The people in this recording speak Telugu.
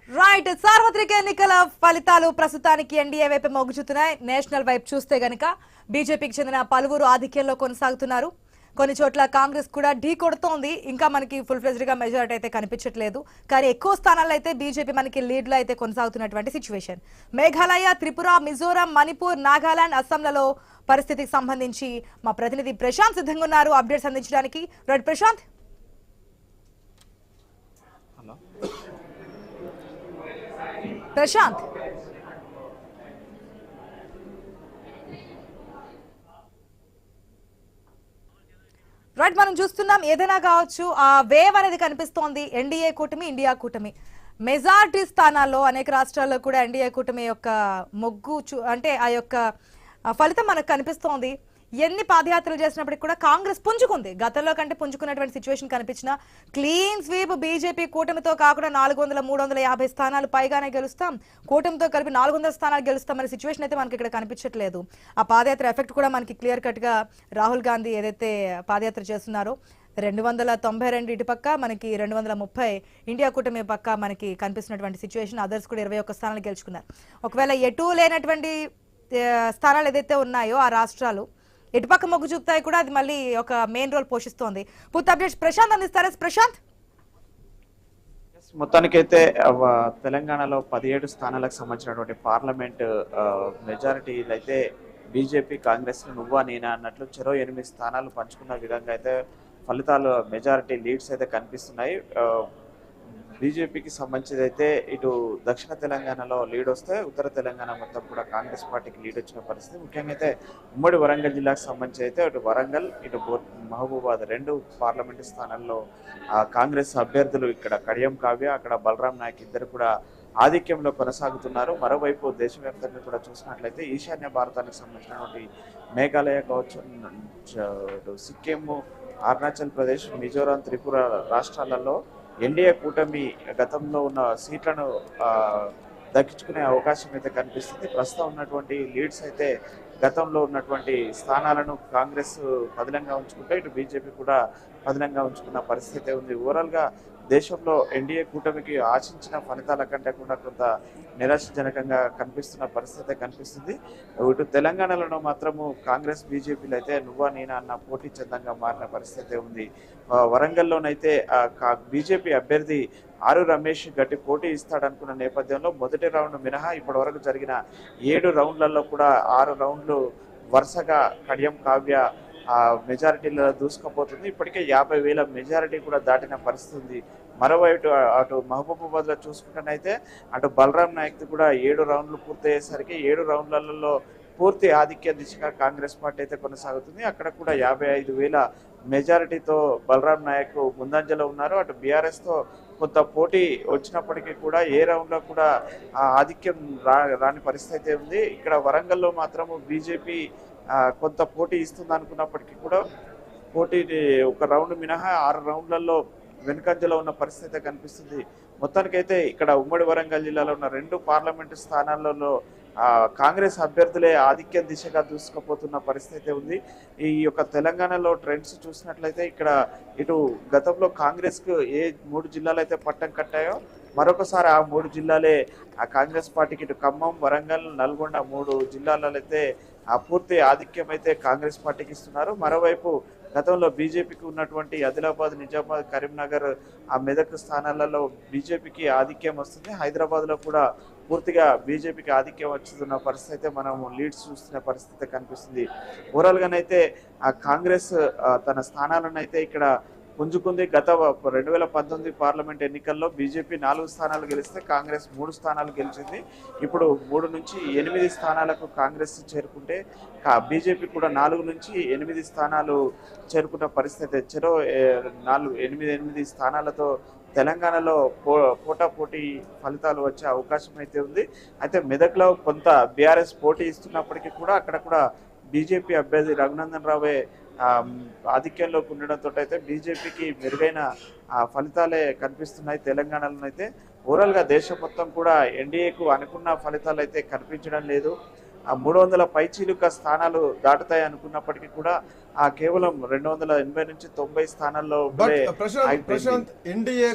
రైట్ సార్వత్రిక ఎన్నికల ఫలితాలు ప్రస్తుతానికి ఎన్డీఏ వైపు మొగ్గు చూపుతున్నాయి. నేషనల్ వైపు చూస్తే గనక బీజేపీకి చెందిన పలువురు ఆధిక్యంలో కొనసాగుతున్నారు. కొన్ని చోట్ల కాంగ్రెస్ కూడా ఢీ కొడుతోంది. ఇంకా మనకి ఫుల్ ఫ్లెజ్డ్ గా మెజారిటీ అయితే కనిపించట్లేదు. కానీ ఎక్కువ స్థానాల్లో అయితే బీజేపీ మనకి లీడ్ లో అయితే కొనసాగుతున్నటువంటి సిచ్యువేషన్. మేఘాలయ, త్రిపుర, మిజోరాం, మణిపూర్, నాగాలాండ్, అస్సాంలలో పరిస్థితికి సంబంధించి మా ప్రతినిధి ప్రశాంత్ సిద్ధంగా ఉన్నారు అప్డేట్స్ అందించడానికి. రైట్ ప్రశాంత్. ప్రశాంత్, రైట్ మనం చూస్తున్నాం ఏదైనా కావచ్చు ఆ వేవ్ అనేది కనిపిస్తోంది. ఎన్డీఏ కూటమి, ఇండియా కూటమి మెజారిటీ స్థానాల్లో అనేక రాష్ట్రాల్లో కూడా ఎన్డీఏ కూటమి యొక్క మొగ్గు అంటే ఆ యొక్క ఫలితం మనకు కనిపిస్తోంది. ఎన్ని పాదయాత్రలు చేసినప్పటికీ కూడా కాంగ్రెస్ పుంజుకుంది. గతంలో కంటే పుంజుకున్నటువంటి సిచ్యువేషన్ కనిపించిన క్లీన్ స్వీప్ బీజేపీ కూటమితో కాకుండా 400-350 స్థానాలు పైగానే గెలుస్తాం, కూటమితో కలిపి 400 స్థానాలు గెలుస్తాం అనే సిచ్యువేషన్ అయితే మనకి ఇక్కడ కనిపించట్లేదు. ఆ పాదయాత్ర ఎఫెక్ట్ కూడా మనకి క్లియర్ కట్ గా రాహుల్ గాంధీ ఏదైతే పాదయాత్ర చేస్తున్నారో 292 ఇటు పక్క, మనకి 230 ఇండియా కూటమి పక్క మనకి కనిపిస్తున్నటువంటి సిచ్యువేషన్. అదర్స్ కూడా 21 స్థానాలు గెలుచుకున్నారు. ఒకవేళ ఎటు లేనటువంటి స్థానాలు ఏదైతే ఉన్నాయో ఆ రాష్ట్రాలు ఎటుపక్క మొగ్గు చూపుతాయి కూడా అది మళ్ళీ ఒక మెయిన్ రోల్ పోషిస్తోంది. పూర్తి అప్డేట్స్ ప్రశాంత్ అందిస్తారా? ప్రశాంత్, మొత్తానికైతే తెలంగాణలో 17 స్థానాలకు సంబంధించినటువంటి పార్లమెంట్ మెజారిటీలు అయితే బీజేపీ కాంగ్రెస్ నువ్వా నేనా అన్నట్లు చెరో 8 స్థానాలు పంచుకున్న విధంగా అయితే ఫలితాలు మెజారిటీ లీడ్స్ అయితే కనిపిస్తున్నాయి. బీజేపీకి సంబంధించి అయితే ఇటు దక్షిణ తెలంగాణలో లీడ్ వస్తే ఉత్తర తెలంగాణ మొత్తం కూడా కాంగ్రెస్ పార్టీకి లీడ్ వచ్చిన పరిస్థితి. ముఖ్యంగా అయితే ఉమ్మడి వరంగల్ జిల్లాకు సంబంధించి అయితే ఇటు వరంగల్, ఇటు మహబూబాద్ 2 పార్లమెంటు స్థానాల్లో కాంగ్రెస్ అభ్యర్థులు ఇక్కడ కడియం కావ్య, అక్కడ బలరాం నాయక్ ఇద్దరు కూడా ఆధిక్యంలో కొనసాగుతున్నారు. మరోవైపు దేశవ్యాప్తంగా కూడా చూసినట్లయితే ఈశాన్య భారతానికి సంబంధించినటువంటి మేఘాలయ కావచ్చు, సిక్కిం, అరుణాచల్ ప్రదేశ్, మిజోరాం, త్రిపుర రాష్ట్రాలలో ఎన్డీఏ కూటమి గతంలో ఉన్న సీట్లను దక్కించుకునే అవకాశం అయితే కనిపిస్తుంది. ప్రస్తుతం ఉన్నటువంటి లీడ్స్ అయితే గతంలో ఉన్నటువంటి స్థానాలను కాంగ్రెస్ పదిలంగా ఉంచుకుంటే ఇటు బీజేపీ కూడా పదిలంగా ఉంచుకున్న పరిస్థితి ఉంది. ఓవరాల్గా దేశంలో ఎన్డీఏ కూటమికి ఆశించిన ఫలితాల కంటే కూడా కొంత నిరాశజనకంగా కనిపిస్తున్న పరిస్థితి కనిపిస్తుంది. ఇటు తెలంగాణలో మాత్రము కాంగ్రెస్ బీజేపీలు అయితే నువ్వా నేనా అన్న పోటీ చందంగా మారిన పరిస్థితి ఉంది. వరంగల్లోనైతే బీజేపీ అభ్యర్థి ఆరు రమేష్ గట్టి పోటీ ఇస్తాడనుకున్న నేపథ్యంలో మొదటి రౌండ్ మినహా ఇప్పటి వరకు జరిగిన 7 రౌండ్లలో కూడా 6 రౌండ్లు వరుసగా కడియం కావ్య మెజారిటీలో దూసుకుపోతుంది. ఇప్పటికే 50,000 మెజారిటీ కూడా దాటిన పరిస్థితి ఉంది. మరోవైపు అటు మహబూబాబాద్లో చూసుకుంటేనైతే అటు బలరాం నాయక్ కూడా 7 రౌండ్లు పూర్తయ్యేసరికి 7 రౌండ్లలో పూర్తి ఆధిక్య దిశగా కాంగ్రెస్ పార్టీ అయితే కొనసాగుతుంది. అక్కడ కూడా 55,000 మెజారిటీతో బలరాం నాయక్ ముందంజలో ఉన్నారు. అటు బీఆర్ఎస్తో కొంత పోటీ వచ్చినప్పటికీ కూడా ఏ రౌండ్లో కూడా ఆధిక్యం రాని పరిస్థితి ఉంది. ఇక్కడ వరంగల్లో మాత్రము బీజేపీ కొంత పోటీ ఇస్తుంది అనుకున్నప్పటికీ కూడా పోటీ ఒక రౌండ్ మినహా 6 రౌండ్లలో వెనుకంజలో ఉన్న పరిస్థితి కనిపిస్తుంది. మొత్తానికైతే ఇక్కడ ఉమ్మడి వరంగల్ జిల్లాలో ఉన్న 2 పార్లమెంటు స్థానాలలో కాంగ్రెస్ అభ్యర్థులే ఆధిక్యం దిశగా దూసుకుపోతున్న పరిస్థితి ఉంది. ఈ యొక్క తెలంగాణలో ట్రెండ్స్ చూసినట్లయితే ఇక్కడ ఇటు గతంలో కాంగ్రెస్కు ఏ 3 జిల్లాలు అయితే పట్టం కట్టాయో మరొకసారి ఆ 3 జిల్లాలే ఆ కాంగ్రెస్ పార్టీకి ఇటు ఖమ్మం, వరంగల్, నల్గొండ 3 జిల్లాలలో అయితే పూర్తి ఆధిక్యం అయితే కాంగ్రెస్ పార్టీకి ఇస్తున్నారు. మరోవైపు గతంలో బీజేపీకి ఉన్నటువంటి ఆదిలాబాద్, నిజామాబాద్, కరీంనగర్, ఆ మెదక్ స్థానాలలో బీజేపీకి ఆధిక్యం వస్తుంది. హైదరాబాద్లో కూడా పూర్తిగా బీజేపీకి ఆధిక్యం వస్తున్న పరిస్థితి మనం లీడ్స్ చూస్తున్న పరిస్థితి కనిపిస్తుంది. ఓవరాల్గానైతే ఆ కాంగ్రెస్ తన స్థానాలను అయితే ఇక్కడ పుంజుకుంది. గత 2019 పార్లమెంట్ ఎన్నికల్లో బీజేపీ 4 స్థానాలు గెలిస్తే కాంగ్రెస్ 3 స్థానాలు గెలిచింది. ఇప్పుడు 3 నుంచి 8 స్థానాలకు కాంగ్రెస్ చేరుకుంటే బీజేపీ కూడా 4 నుంచి 8 స్థానాలు చేరుకున్న పరిస్థితి. చెరో 8 స్థానాలతో తెలంగాణలో పోటాపోటీ ఫలితాలు వచ్చే అవకాశం అయితే ఉంది. అయితే మెదక్లో కొంత బీఆర్ఎస్ పోటీ ఇస్తున్నప్పటికీ కూడా అక్కడ కూడా బీజేపీ అభ్యర్థి రఘునందన్ రావే ఆధిక్యంలోకి ఉండడంతో అయితే బీజేపీకి మెరుగైన ఫలితాలే కనిపిస్తున్నాయి. తెలంగాణలో అయితే ఓవరాల్గా దేశం మొత్తం కూడా ఎన్డీఏకు అనుకున్న ఫలితాలు అయితే కనిపించడం లేదు. 300 పైచీలుక స్థానాలు దాటుతాయి అనుకున్నప్పటికీ కూడా కేవలం 280 నుంచి 90 స్థానాల్లో ఎన్డీఏ